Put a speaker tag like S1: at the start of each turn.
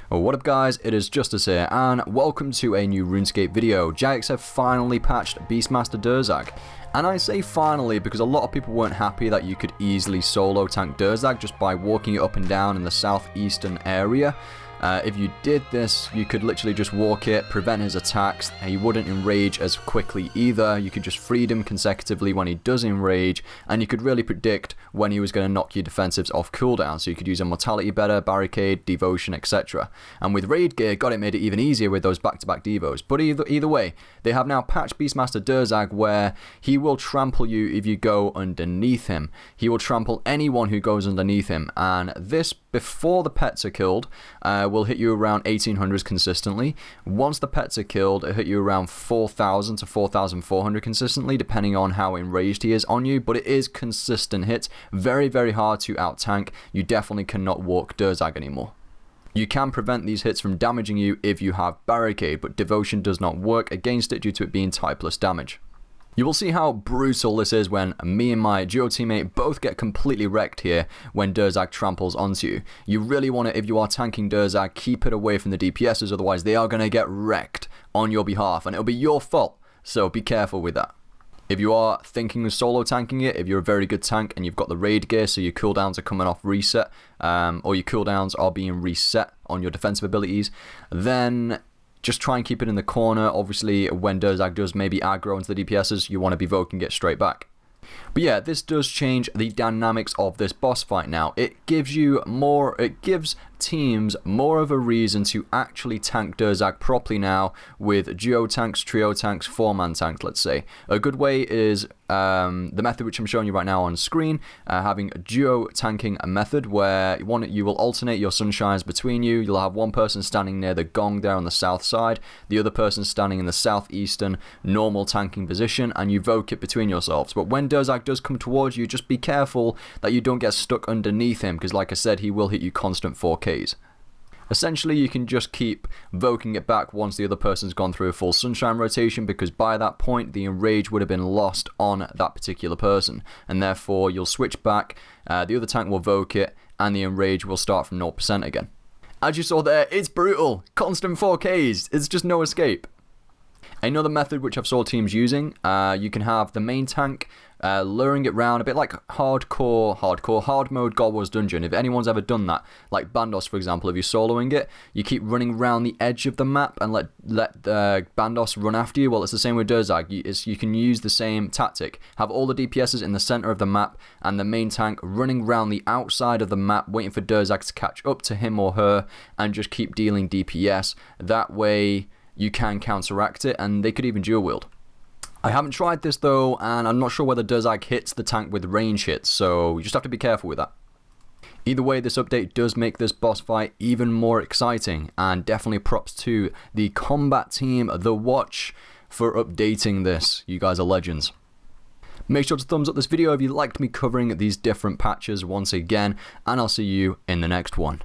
S1: What up guys, it is Justice here, and welcome to a new Runescape video. Jagex have finally patched Beastmaster Durzag. And I say finally because a lot of people weren't happy that you could easily solo tank Durzag just by walking it up and down in the southeastern area. If you did this, you could literally just walk it, prevent his attacks, and he wouldn't enrage as quickly either. You could just feed him consecutively when he does enrage, and you could really predict when he was going to knock your defensives off cooldown, so you could use Immortality better, Barricade, Devotion, etc. And with Raid Gear, God, it made it even easier with those back-to-back Devos. But either way, they have now patched Beastmaster Durzag where he will trample you if you go underneath him. He will trample anyone who goes underneath him, and this, before the pets are killed, will hit you around 1800s consistently. Once the pets are killed, it'll hit you around 4000 to 4400 consistently, depending on how enraged he is on you, but it is consistent hits. Very, very hard to out-tank. You definitely cannot walk Durzag anymore. You can prevent these hits from damaging you if you have Barricade, but Devotion does not work against it due to it being typeless damage. You will see how brutal this is when me and my duo teammate both get completely wrecked here when Durzag tramples onto you. You really want to, if you are tanking Durzag, keep it away from the DPSs, otherwise they are going to get wrecked on your behalf, and it'll be your fault, so be careful with that. If you are thinking of solo tanking it, if you're a very good tank and you've got the raid gear, so your cooldowns are coming off reset, or your cooldowns are being reset on your defensive abilities, then just try and keep it in the corner. Obviously, when Durzag does maybe aggro into the DPSs, you want to be evoking it straight back. But yeah, this does change the dynamics of this boss fight now. It gives teams more of a reason to actually tank Durzag properly now with duo tanks, trio tanks, 4-man tanks, let's say. A good way is the method which I'm showing you right now on screen, having a duo tanking method where you will alternate your sunshines between you. You'll have one person standing near the gong there on the south side, the other person standing in the southeastern normal tanking position, and you evoke it between yourselves. But when Durzag does come towards you, just be careful that you don't get stuck underneath him, because like I said, he will hit you constant 4Ks. Essentially, you can just keep evoking it back once the other person's gone through a full sunshine rotation, because by that point, the enrage would have been lost on that particular person, and therefore you'll switch back, the other tank will evoke it, and the enrage will start from 0% again. As you saw there, it's brutal. Constant 4Ks. It's just no escape. Another method which I've saw teams using, you can have the main tank luring it round, a bit like hard mode God Wars Dungeon. If anyone's ever done that, like Bandos for example, if you're soloing it, you keep running around the edge of the map and let Bandos run after you. Well, it's the same with Durzag. You can use the same tactic. Have all the DPSs in the center of the map and the main tank running around the outside of the map, waiting for Durzag to catch up to him or her, and just keep dealing DPS. That way you can counteract it, and they could even dual wield. I haven't tried this though, and I'm not sure whether Durzag hits the tank with range hits, so you just have to be careful with that. Either way, this update does make this boss fight even more exciting, and definitely props to the combat team, The Watch, for updating this. You guys are legends. Make sure to thumbs up this video if you liked me covering these different patches once again, and I'll see you in the next one.